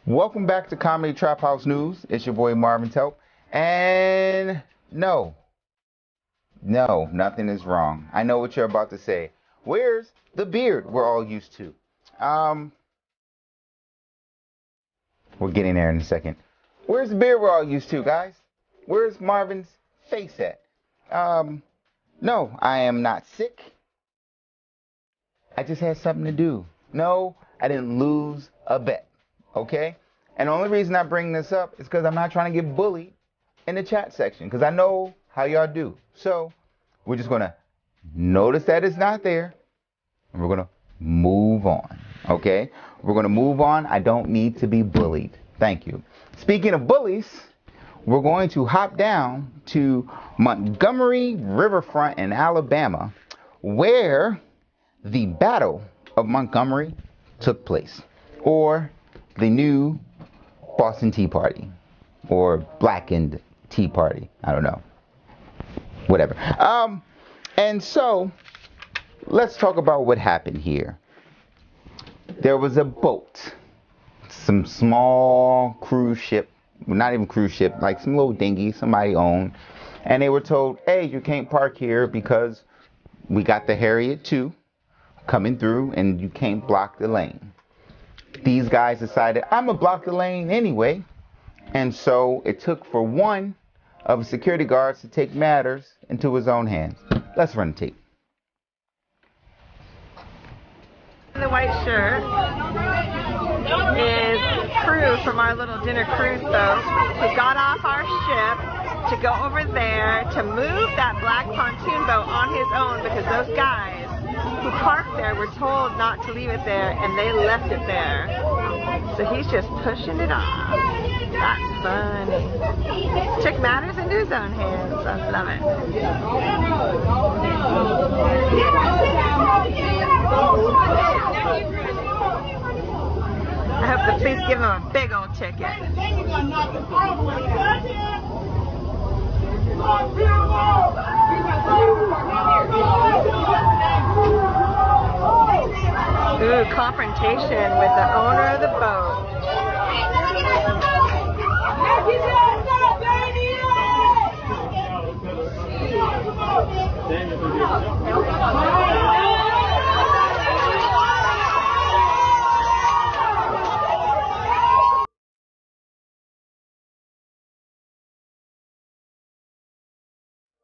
Welcome back to Comedy Trap House News. It's your boy Marvin Telp. And no, nothing is wrong. I know what you're about to say. Where's the beard we're all used to? We're getting there in a second. Where's the beard we're all used to, guys? Where's Marvin's face at? No, I am not sick. I just had something to do. No, I didn't lose a bet. Okay? And the only reason I bring this up is because I'm not trying to get bullied in the chat section, because I know how y'all do. So we're just going to notice that it's not there, and we're going to move on. Okay? We're going to move on. I don't need to be bullied. Thank you. Speaking of bullies, we're going to hop down to Montgomery Riverfront in Alabama, where the Battle of Montgomery took place, or the new Boston Tea Party, or blackened Tea Party. I don't know. Whatever. And so let's talk about what happened here. There was a boat, some small cruise ship, not even cruise ship, like some little dinghy somebody owned, and they were told, hey, you can't park here because we got the Harriet II coming through and you can't block the lane. These guys decided, I'm going to block the lane anyway. And so it took for one of the security guards to take matters into his own hands. Let's run the tape. The white shirt is crew from our little dinner cruise boat who got off our ship to go over there to move that black pontoon boat on his own, because those guys who parked there were told not to leave it there, and they left it there. So he's just pushing it off. That's funny. Took matters into his own hands. I love it. I hope the police give him a big old ticket. Ooh, confrontation with the owner of the boat.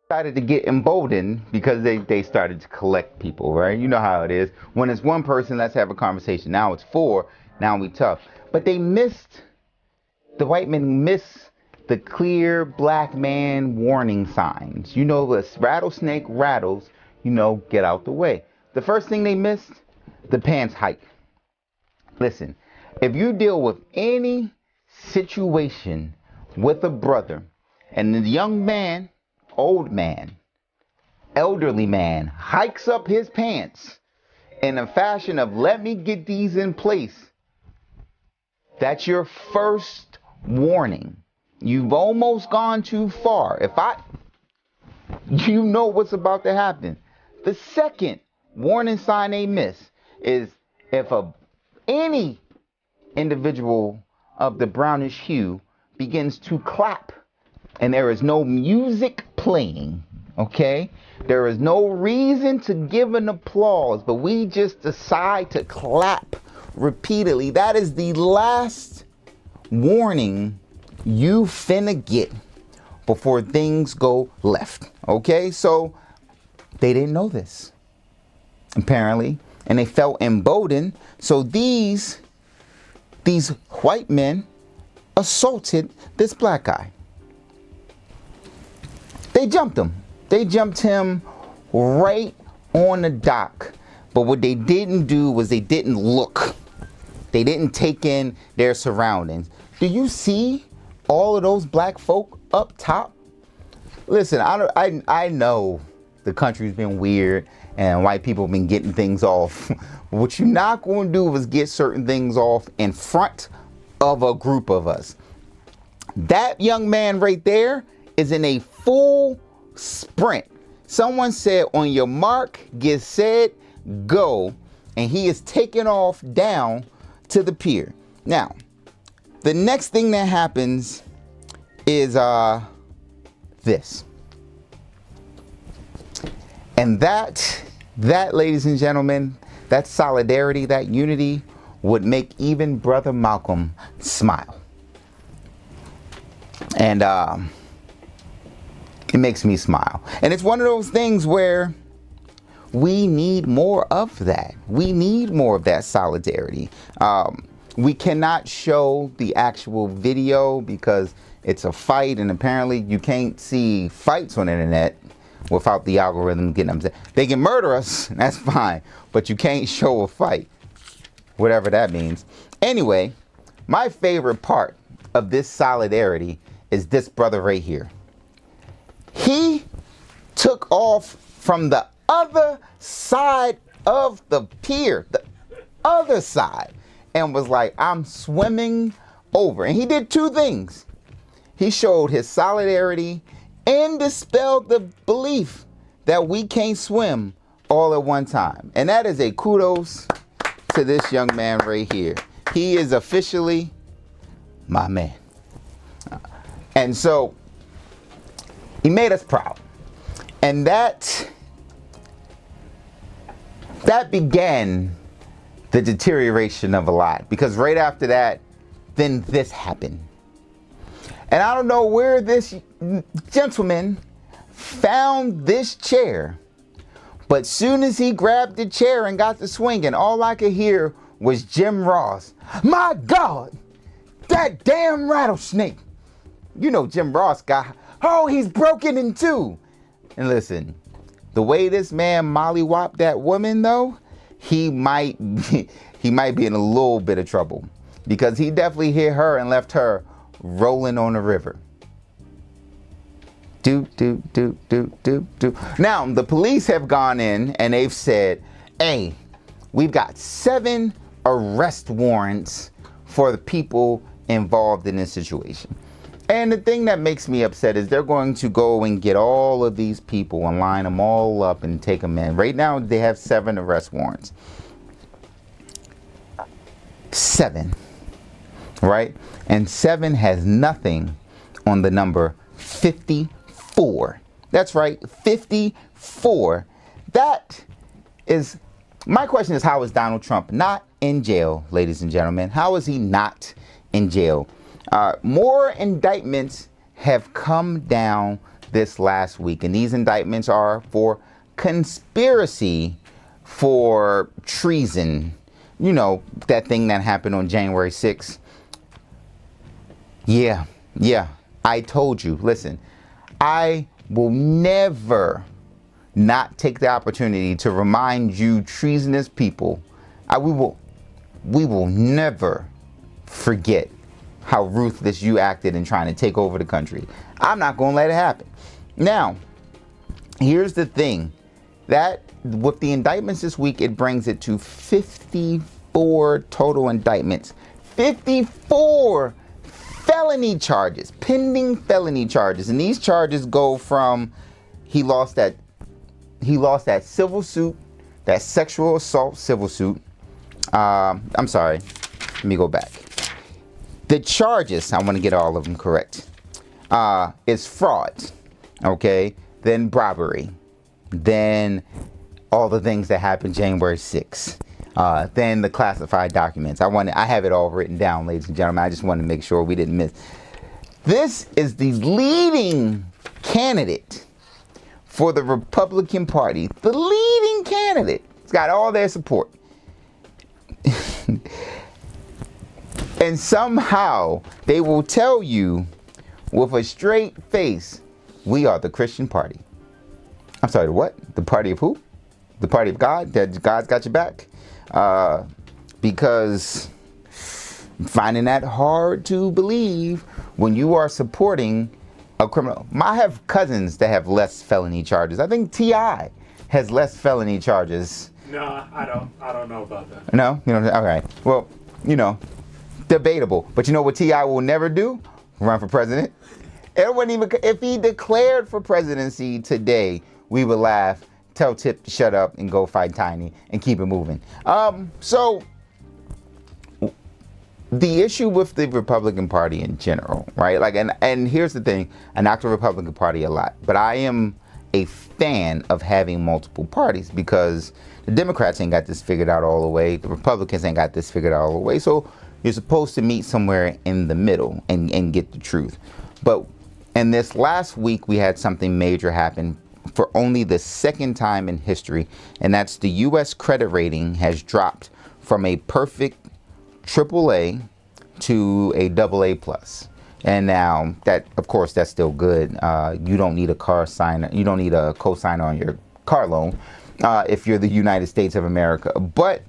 Decided to get emboldened because they started to collect people, right? You know how it is. When it's one person, let's have a conversation. Now it's four. Now we tough. But the white men missed the clear black man warning signs. You know, the rattlesnake rattles, you know, get out the way. The first thing they missed, the pants hike. Listen, if you deal with any situation with a brother and the young man, old man, elderly man hikes up his pants in a fashion of let me get these in place, that's your first warning. You've almost gone too far. You know what's about to happen. The second warning sign they miss is if any individual of the brownish hue begins to clap and there is no music playing, okay? There is no reason to give an applause, but we just decide to clap repeatedly. That is the last warning you finna get before things go left, okay? So they didn't know this, apparently, and they felt emboldened. So these white men assaulted this black guy. They jumped him. They jumped him right on the dock. But what they didn't do was they didn't look. They didn't take in their surroundings. Do you see all of those black folk up top? Listen, I know the country's been weird and white people have been getting things off. What you're not going to do is get certain things off in front of a group of us. That young man right there is in a full sprint. Someone said, on your mark, get set, go. And he is taking off down to the pier. Now, the next thing that happens is this. And that, ladies and gentlemen, that solidarity, that unity would make even Brother Malcolm smile. And it makes me smile. And it's one of those things where we need more of that. We need more of that solidarity. We cannot show the actual video because it's a fight, and apparently you can't see fights on the internet without the algorithm getting upset. They can murder us, that's fine, but you can't show a fight, whatever that means. Anyway, my favorite part of this solidarity is this brother right here. He took off from the other side of the pier, the other side, and was like, I'm swimming over. And he did two things. He showed his solidarity and dispelled the belief that we can't swim all at one time. And that is a kudos to this young man right here. He is officially my man. And so he made us proud. And that began the deterioration of a lot, because right after that, then this happened. And I don't know where this gentleman found this chair, but soon as he grabbed the chair and got to swinging, all I could hear was Jim Ross. My God, that damn rattlesnake. You know Jim Ross got, oh, he's broken in two. And listen, the way this man mollywopped that woman though, he might be in a little bit of trouble, because he definitely hit her and left her rolling on the river. Now, the police have gone in and they've said, hey, we've got 7 arrest warrants for the people involved in this situation. And the thing that makes me upset is they're going to go and get all of these people and line them all up and take them in. Right now, they have 7 arrest warrants. 7, right? And 7 has nothing on the number 54. That's right, 54. That is, my question is, how is Donald Trump not in jail, ladies and gentlemen? How is he not in jail? More indictments have come down this last week, and these indictments are for conspiracy for treason. You know, that thing that happened on January 6th. Yeah, I told you. Listen, I will never not take the opportunity to remind you treasonous people. We will never forget how ruthless you acted in trying to take over the country. I'm not going to let it happen. Now, here's the thing. That with the indictments this week, it brings it to 54 total indictments. 54 felony charges, pending felony charges. And these charges go from he lost that civil suit, that sexual assault civil suit. I'm sorry. Let me go back. The charges, I want to get all of them correct, is fraud, okay? Then robbery. Then all the things that happened January 6th. Then the classified documents. I have it all written down, ladies and gentlemen. I just want to make sure we didn't miss. This is the leading candidate for the Republican Party. The leading candidate. It's got all their support. And somehow they will tell you with a straight face, we are the Christian party. I'm sorry, what? The party of who? The party of God? That God's got your back? Because I'm finding that hard to believe when you are supporting a criminal. I have cousins that have less felony charges. I think T.I. has less felony charges. No, I don't know about that. No? You know, all right. Well, you know, debatable. But you know what T.I. will never do? Run for president. It wouldn't even, if he declared for presidency today, we would laugh, tell Tip to shut up and go fight Tiny and keep it moving. So the issue with the Republican Party in general, right? Like, and here's the thing, I knock the Republican Party a lot, but I am a fan of having multiple parties because the Democrats ain't got this figured out all the way. The Republicans ain't got this figured out all the way. So you're supposed to meet somewhere in the middle and get the truth. But in this last week, we had something major happen for only the second time in history, and that's the U.S. credit rating has dropped from a perfect AAA to a AA plus. And now that, of course, that's still good. You don't need a you don't need a co-signer on your car loan if you're the United States of America. But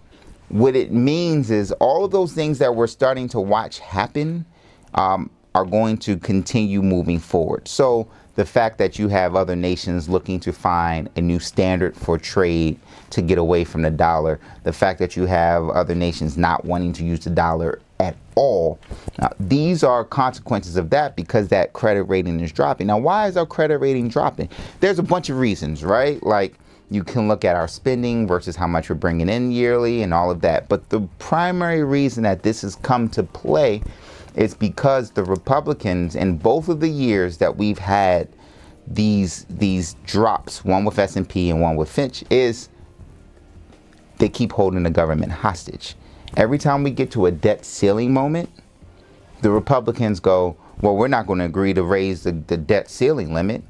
what it means is all of those things that we're starting to watch happen are going to continue moving forward. So the fact that you have other nations looking to find a new standard for trade to get away from the dollar, the fact that you have other nations not wanting to use the dollar at all, these are consequences of that because that credit rating is dropping. Now, why is our credit rating dropping? There's a bunch of reasons, right? Like, you can look at our spending versus how much we're bringing in yearly and all of that. But the primary reason that this has come to play is because the Republicans, in both of the years that we've had these drops, one with S&P and one with Finch, is they keep holding the government hostage. Every time we get to a debt ceiling moment, the Republicans go, well, we're not going to agree to raise the debt ceiling limit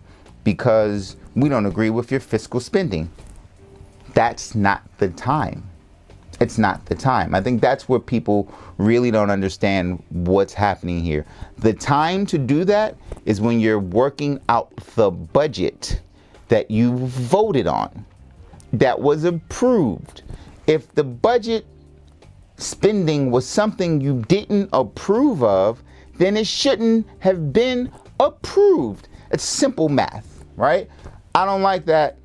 because we don't agree with your fiscal spending. That's not the time. It's not the time. I think that's where people really don't understand what's happening here. The time to do that is when you're working out the budget that you voted on, that was approved. If the budget spending was something you didn't approve of, then it shouldn't have been approved. It's simple math, right? I don't like that.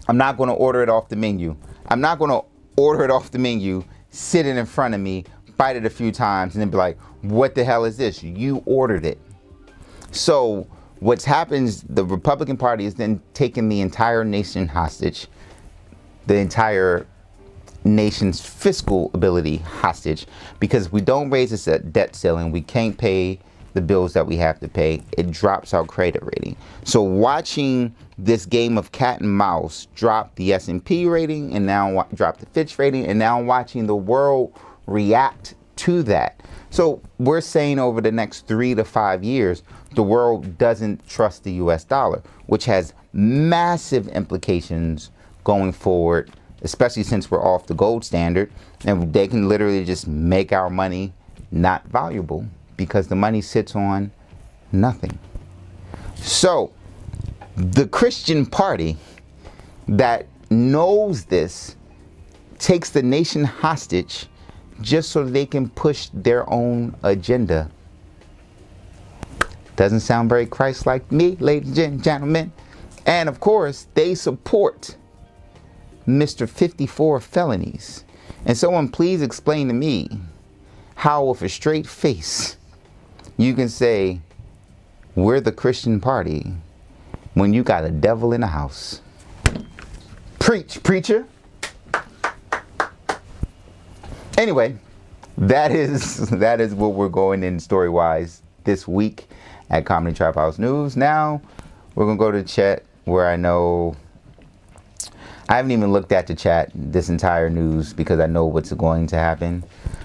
I'm not going to order it off the menu. I'm not going to order it off the menu, sit it in front of me, bite it a few times, and then be like, what the hell is this? You ordered it. So what's happened is the Republican Party is then taking the entire nation hostage, the entire nation's fiscal ability hostage, because if we don't raise this debt ceiling, we can't pay the bills that we have to pay. It drops our credit rating. So watching this game of cat and mouse drop the S&P rating and now drop the Fitch rating, and now watching the world react to that. So we're saying over the next 3 to 5 years, the world doesn't trust the US dollar, which has massive implications going forward, especially since we're off the gold standard, and they can literally just make our money not valuable because the money sits on nothing. So the Christian party that knows this takes the nation hostage just so they can push their own agenda. Doesn't sound very Christ-like me, ladies and gentlemen. And of course, they support Mr. 54 felonies. And someone please explain to me how, with a straight face, you can say we're the Christian party when you got a devil in the house. Preach, preacher. Anyway, that is what we're going in story-wise this week at Comedy Trap House News. Now we're gonna go to the chat, where I know I haven't even looked at the chat this entire news because I know what's going to happen,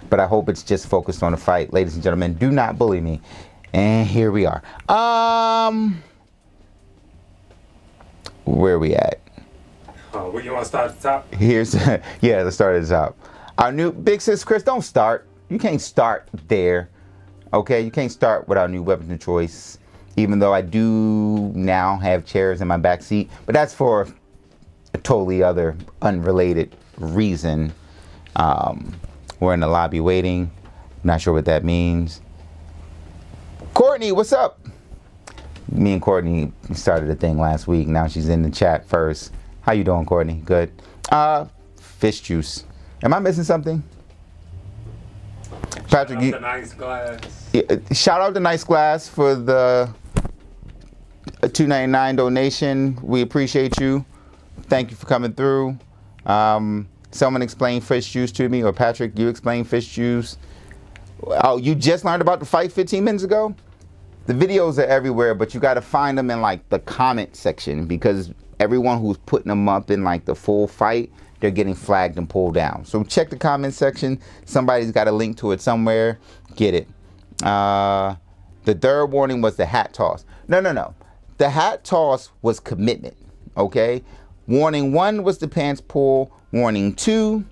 but I hope it's just focused on the fight. Ladies and gentlemen, do not bully me. And here we are. Where are we at? Where you want to start at the top? Yeah, let's start at the top. Our new big sis Chris, don't start. You can't start there. Okay, you can't start with our new weapons of choice, even though I do now have chairs in my back seat, but that's for a totally other unrelated reason. We're in the lobby waiting. Not sure what that means. Courtney, what's up? Me and Courtney started a thing last week. Now she's in the chat first. How you doing, Courtney? Good. Fish juice. Am I missing something? Patrick, the nice glass. Shout out to Nice Glass for the $2.99 donation. We appreciate you. Thank you for coming through. Someone explain fish juice to me, or Patrick, you explain fish juice. Oh, you just learned about the fight 15 minutes ago? The videos are everywhere, but you got to find them in like the comment section, because everyone who's putting them up in like the full fight, they're getting flagged and pulled down. So check the comment section. Somebody's got a link to it somewhere. Get it. The third warning was the hat toss. No. The hat toss was commitment. Okay. Warning 1 was the pants pull. Warning 2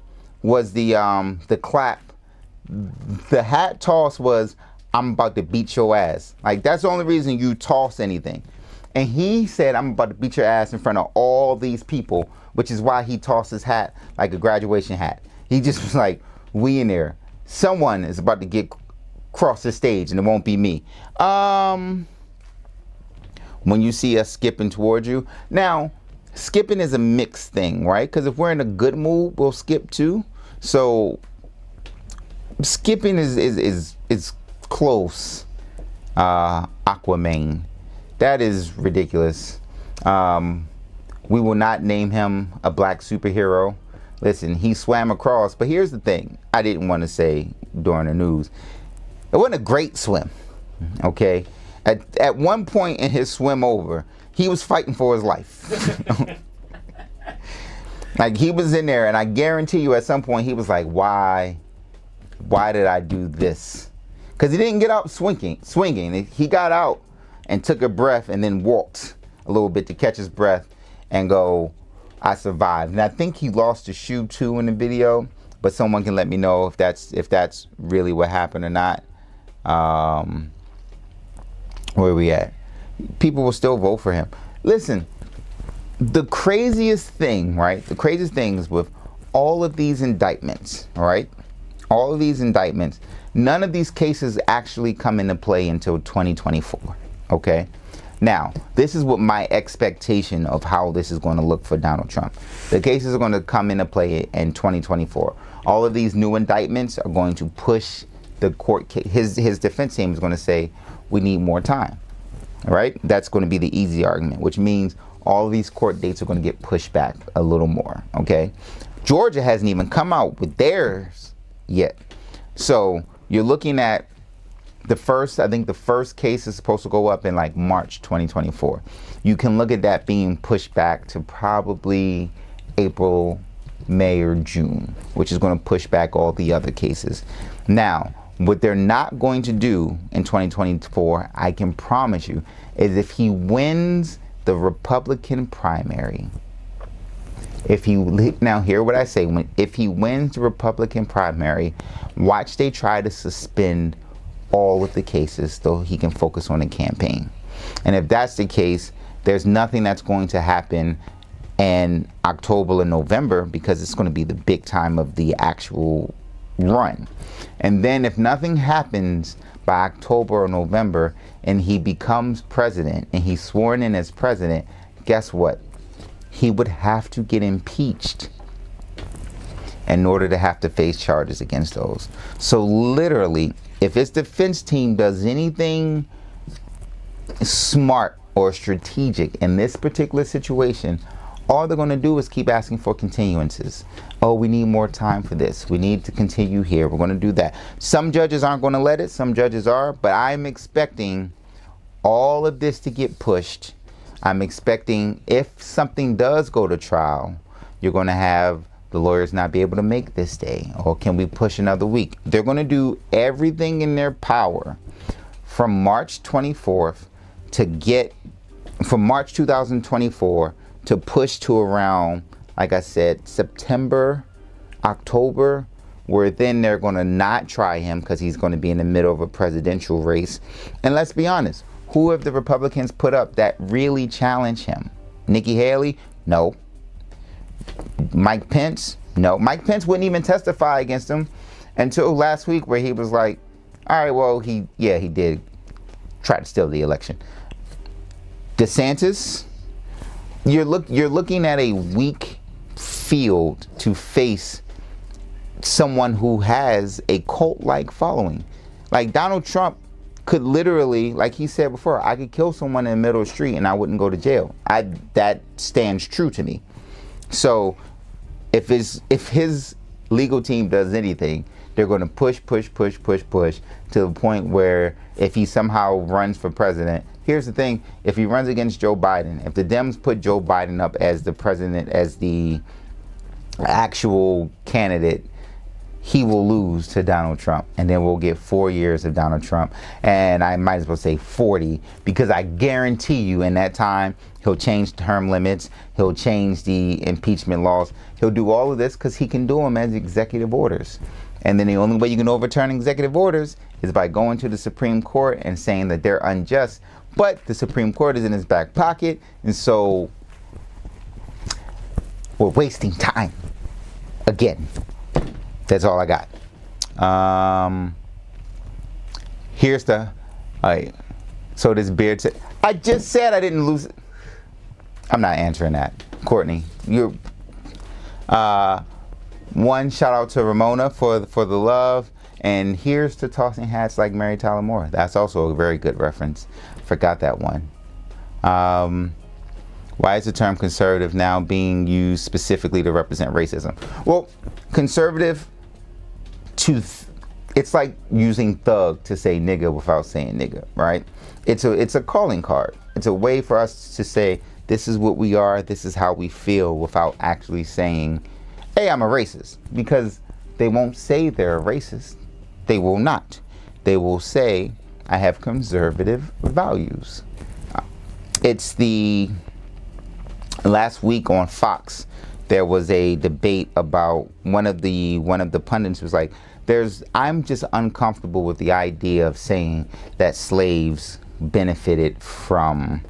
was the clap. The hat toss was, I'm about to beat your ass. Like, that's the only reason you toss anything. And he said, I'm about to beat your ass in front of all these people, which is why he tossed his hat like a graduation hat. He just was like, we in there. Someone is about to get across the stage and it won't be me. When you see us skipping towards you. Now, skipping is a mixed thing, right? Because if we're in a good mood, we'll skip too. So skipping is close. Aquaman. That is ridiculous. We will not name him a black superhero. Listen, he swam across, but here's the thing I didn't want to say during the news. It wasn't a great swim, okay? At one point in his swim over, he was fighting for his life. Like, he was in there, and I guarantee you at some point he was like, why did I do this? Because he didn't get out swinging. He got out and took a breath and then walked a little bit to catch his breath and go, I survived. And I think he lost a shoe too in the video, but someone can let me know if that's really what happened or not. Where are we at? People will still vote for him. Listen, the craziest thing, right? The craziest thing is with all of these indictments, right? All of these indictments, none of these cases actually come into play until 2024, okay? Now, this is what my expectation of how this is going to look for Donald Trump. The cases are going to come into play in 2024. All of these new indictments are going to push the court case. His defense team is going to say, we need more time, all right? That's going to be the easy argument, which means all of these court dates are going to get pushed back a little more, okay? Georgia hasn't even come out with theirs yet. So you're looking at the first case is supposed to go up in like March 2024. You can look at that being pushed back to probably April, May, or June, which is going to push back all the other cases. Now, what they're not going to do in 2024, I can promise you, is if he wins the Republican primary, now hear what I say, if he wins the Republican primary, watch they try to suspend all of the cases so he can focus on the campaign. And if that's the case, there's nothing that's going to happen in October or November, because it's going to be the big time of the actual run. And then if nothing happens by October or November and he becomes president and he's sworn in as president, guess what? He would have to get impeached in order to have to face charges against those. So literally, if his defense team does anything smart or strategic in this particular situation, all they're going to do is keep asking for continuances. Oh, we need more time for this. We need to continue here. We're going to do that. Some judges aren't going to let it. Some judges are. But I'm expecting all of this to get pushed. I'm expecting if something does go to trial, you're going to have the lawyers not be able to make this day. Or can we push another week? They're going to do everything in their power from March 24th to get, from March 2024 to push to around, like I said, September, October, where then they're going to not try him because he's going to be in the middle of a presidential race. And let's be honest, who have the Republicans put up that really challenge him? Nikki Haley? No. Mike Pence? No. Mike Pence wouldn't even testify against him until last week, where he was like, all right, well, he did try to steal the election. DeSantis? You're looking at a weak field to face someone who has a cult-like following. Like Donald Trump could literally, like he said before, I could kill someone in the middle of the street and I wouldn't go to jail. That stands true to me. So if his legal team does anything, they're going to push to the point where if he somehow runs for president, here's the thing, if he runs against Joe Biden, if the Dems put Joe Biden up as the president, as the actual candidate, he will lose to Donald Trump, and then we'll get 4 years of Donald Trump, and I might as well say 40, because I guarantee you in that time he'll change term limits, he'll change the impeachment laws, he'll do all of this because he can do them as executive orders. And then the only way you can overturn executive orders is by going to the Supreme Court and saying that they're unjust, but the Supreme Court is in his back pocket, and so we're wasting time again. That's all I got. Here's the, all right, so this beard said, I just said I didn't lose it. I'm not answering that. Courtney, you're, one, shout out to Ramona for the love, and here's to tossing hats like Mary Tyler Moore. That's also a very good reference. Forgot that one. Why is the term conservative now being used specifically to represent racism? Well, conservative, it's like using thug to say nigga without saying nigga, right? It's a calling card. It's a way for us to say this is what we are, this is how we feel, without actually saying, hey, I'm a racist. Because they won't say they're a racist. They will not. They will say, I have conservative values. It's the last week on Foxx, there was a debate about one of the pundits was like, I'm just uncomfortable with the idea of saying that slaves benefited from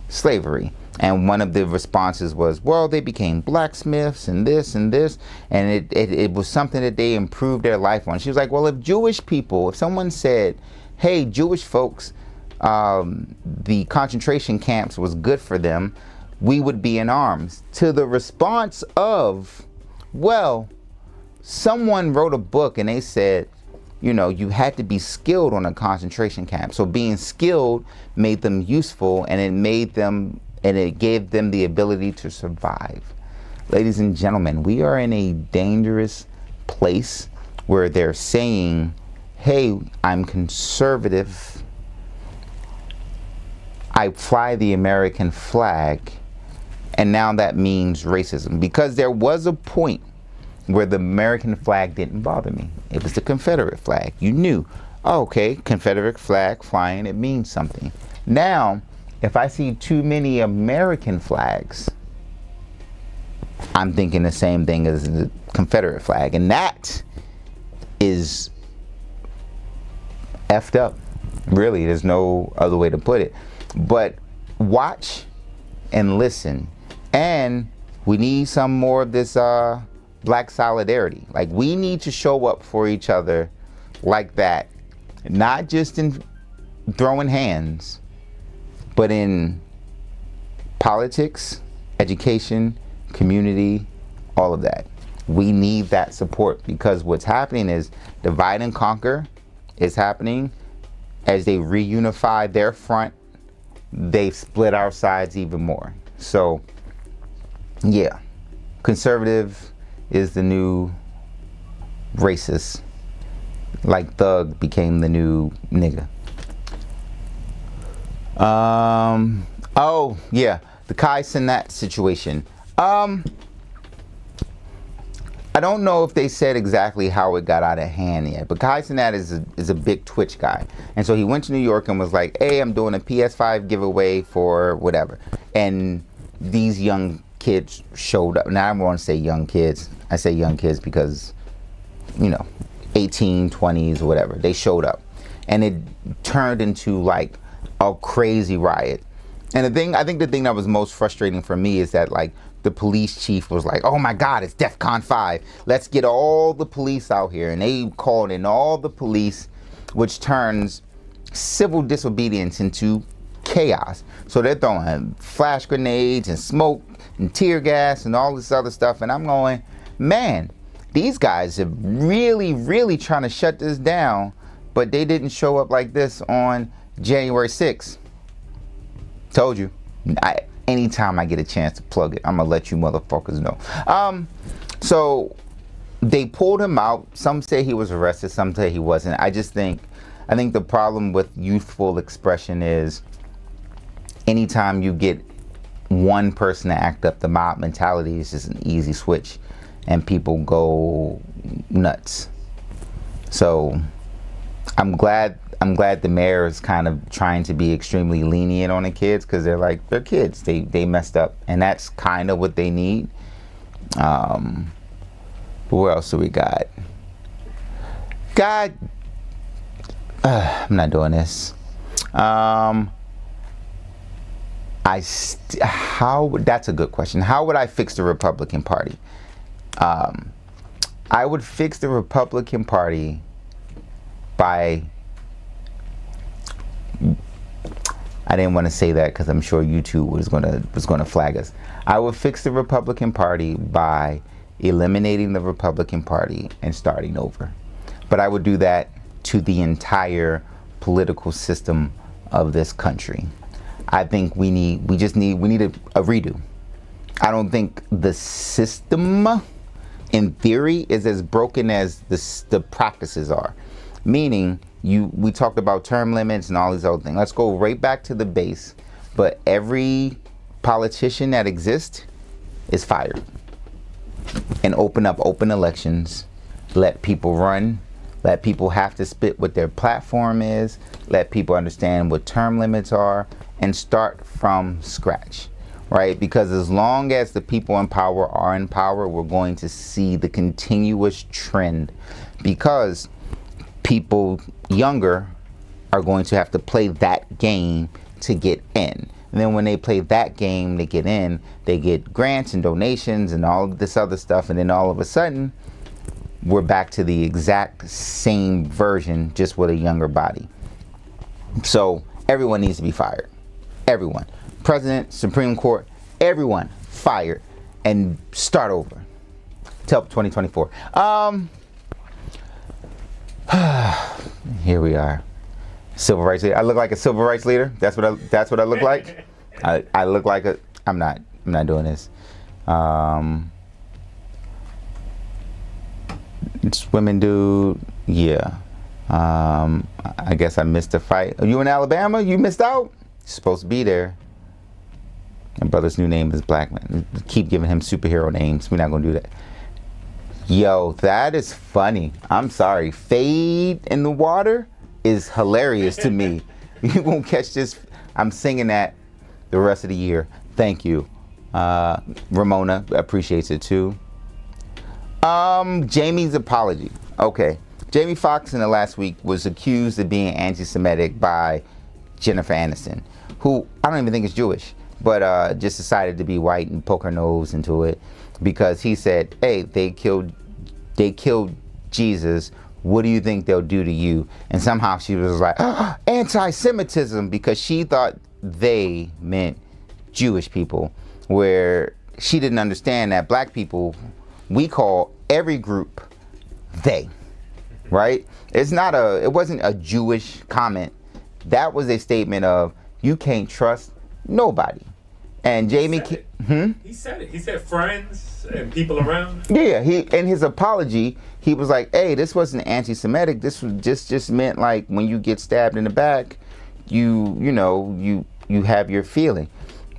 slavery. And one of the responses was, well, they became blacksmiths and this, and it was something that they improved their life on. She was like, well, if someone said, hey, Jewish folks, the concentration camps was good for them, we would be in arms. To the response of, well, someone wrote a book and they said, you know, you had to be skilled on a concentration camp. So being skilled made them useful, and it gave them the ability to survive. Ladies and gentlemen, we are in a dangerous place where they're saying, hey, I'm conservative, I fly the American flag, and now that means racism. Because there was a point where the American flag didn't bother me. It was the Confederate flag. You knew, oh, okay, Confederate flag flying, it means something. Now, if I see too many American flags, I'm thinking the same thing as the Confederate flag. And that is effed up. Really, there's no other way to put it. But watch and listen. And we need some more of this black solidarity. Like, we need to show up for each other like that. Not just in throwing hands, but in politics, education, community, all of that. We need that support, because what's happening is divide and conquer is happening. As they reunify their front, they've split our sides even more. So, yeah, conservative is the new racist, like thug became the new nigga. Oh yeah, the Kai Cenat situation. I don't know if they said exactly how it got out of hand yet, but Kai Cenat is a big Twitch guy, and so he went to New York and was like, hey, I'm doing a PS5 giveaway for whatever, and these young kids showed up. Now I don't want to say young kids, I say young kids because, you know, 18, 20s, whatever, they showed up, and it turned into like a crazy riot. And I think the thing that was most frustrating for me is that, like, the police chief was like, oh my God, it's DEFCON 5. Let's get all the police out here. And they called in all the police, which turns civil disobedience into chaos. So they're throwing flash grenades and smoke and tear gas and all this other stuff. And I'm going, man, these guys are really, really trying to shut this down, but they didn't show up like this on January 6th. Told you. Anytime I get a chance to plug it, I'm gonna let you motherfuckers know. So they pulled him out. Some say he was arrested, some say he wasn't. I think the problem with youthful expression is anytime you get one person to act up, the mob mentality is just an easy switch and people go nuts. So I'm glad the mayor is kind of trying to be extremely lenient on the kids, because they're kids. They messed up, and that's kind of what they need. What else do we got? I'm not doing this. That's a good question. How would I fix the Republican Party? I would fix the Republican Party by, I didn't want to say that because I'm sure YouTube was gonna flag us. I would fix the Republican Party by eliminating the Republican Party and starting over. But I would do that to the entire political system of this country. I think we need a redo. I don't think the system in theory is as broken as the practices are. Meaning, we talked about term limits and all these other things. Let's go right back to the base. But every politician that exists is fired. And open elections. Let people run. Let people have to spit what their platform is. Let people understand what term limits are. And start from scratch. Right? Because as long as the people in power are in power, we're going to see the continuous trend. Because people younger are going to have to play that game to get in. And then when they play that game to get in, they get grants and donations and all of this other stuff. And then all of a sudden, we're back to the exact same version, just with a younger body. So everyone needs to be fired. Everyone. President, Supreme Court, everyone fired and start over. Telp 2024. Here we are. Civil rights leader. I look like a civil rights leader. That's what I look like. I look like a. I'm not doing this. It's women, dude. Yeah. I guess I missed the fight. Are you in Alabama? You missed out? You're supposed to be there. My brother's new name is Blackman. Keep giving him superhero names. We're not gonna do that. Yo, that is funny. I'm sorry. Fade in the water is hilarious to me. You won't catch this. I'm singing that the rest of the year. Thank you. Ramona appreciates it too. Jamie's apology. Okay. Jamie Foxx in the last week was accused of being anti-Semitic by Jennifer Aniston, who I don't even think is Jewish, but just decided to be white and poke her nose into it because he said, hey, they killed Jesus. What do you think they'll do to you? And somehow she was like, oh, anti-Semitism, because she thought they meant Jewish people, where she didn't understand that black people, we call every group they, right? It wasn't a Jewish comment. That was a statement of, you can't trust nobody. And Jamie, he said it. He said friends and people around. Yeah, in his apology, he was like, hey, this wasn't anti-Semitic. This was just meant like when you get stabbed in the back, you have your feeling.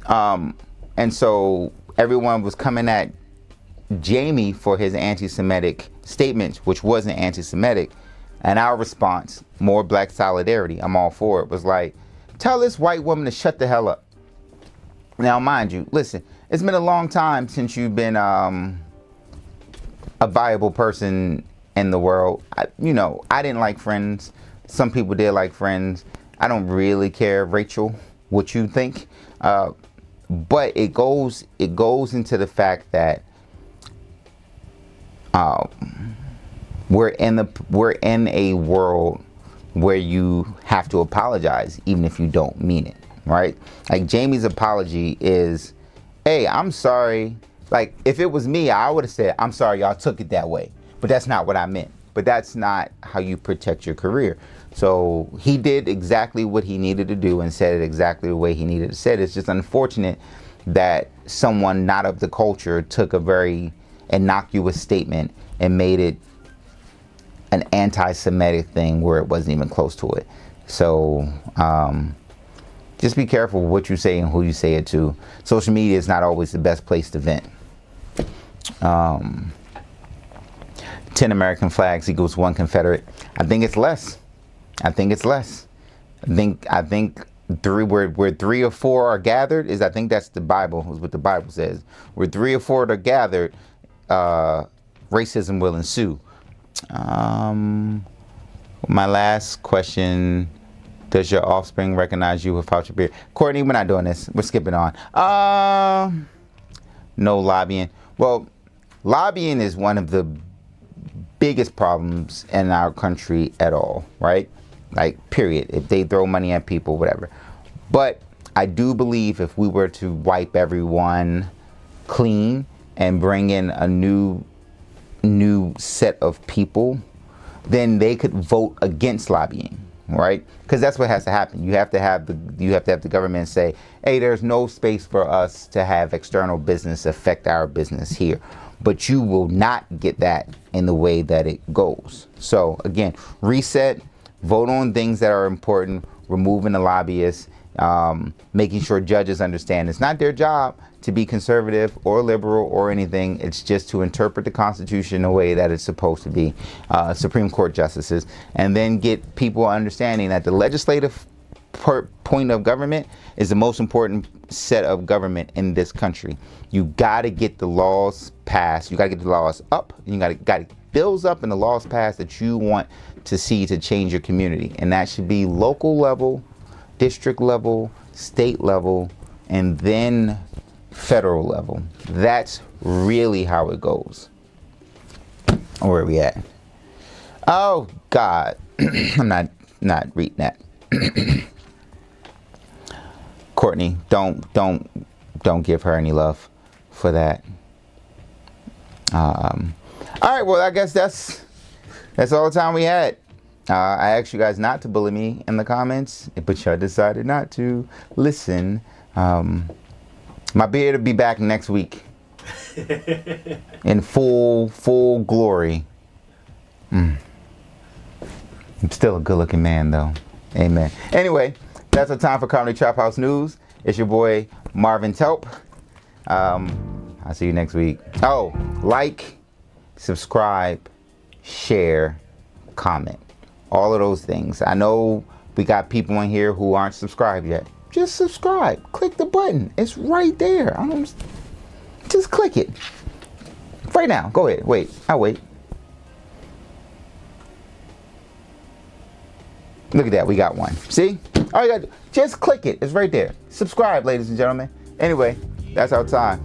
And so everyone was coming at Jamie for his anti-Semitic statements, which wasn't anti-Semitic. And our response, more black solidarity, I'm all for it, was like, tell this white woman to shut the hell up. Now, mind you, listen, it's been a long time since you've been a viable person in the world. I didn't like Friends. Some people did like Friends. I don't really care, Rachel, what you think. But it goes into the fact that we're in a world where you have to apologize even if you don't mean it, right? Like Jamie's apology is, hey, I'm sorry. Like if it was me, I would have said, I'm sorry y'all took it that way, but that's not what I meant. But that's not how you protect your career. So he did exactly what he needed to do and said it exactly the way he needed to say it. It's just unfortunate that someone not of the culture took a very innocuous statement and made it an anti-Semitic thing where it wasn't even close to it. So just be careful what you say and who you say it to. Social media is not always the best place to vent. 10 American flags equals 1 Confederate. I think it's less. I think it's less. I think where 3 or 4 are gathered is, I think that's the Bible, is what the Bible says. Where 3 or 4 are gathered, racism will ensue. My last question: does your offspring recognize you without your beard? Courtney, we're not doing this. We're skipping on. No lobbying. Well, lobbying is one of the biggest problems in our country at all, right? Like, period. If they throw money at people, whatever. But I do believe if we were to wipe everyone clean and bring in a new set of people, then they could vote against lobbying, right? Because that's what has to happen. You have to have the government say, hey, there's no space for us to have external business affect our business here. But you will not get that in the way that it goes. So again, reset, vote on things that are important, removing the lobbyists, making sure judges understand it's not their job to be conservative or liberal or anything. It's just to interpret the Constitution the way that it's supposed to be. Supreme Court justices, and then get people understanding that the legislative point of government is the most important set of government in this country. You got to get the laws passed. You got to get the laws up. You got to get bills up and the laws passed that you want to see to change your community. And that should be local level, district level, state level, and then federal level. That's really how it goes. Where are we at? Oh God, I'm not reading that. Courtney, don't give her any love for that. All right, well, I guess that's all the time we had. I asked you guys not to bully me in the comments, but y'all decided not to listen. My beard will be back next week in full glory. I'm still a good-looking man, though. Amen. Anyway, that's our time for Comedy Trap House News. It's your boy Marvin Telp. I'll see you next week. Oh, like, subscribe, share, comment. All of those things. I know we got people in here who aren't subscribed yet. Just subscribe. Click the button. It's right there. Just click it. Right now. Go ahead. Wait. I'll wait. Look at that. We got one. See? All you got to do, just click it. It's right there. Subscribe, ladies and gentlemen. Anyway, that's our time.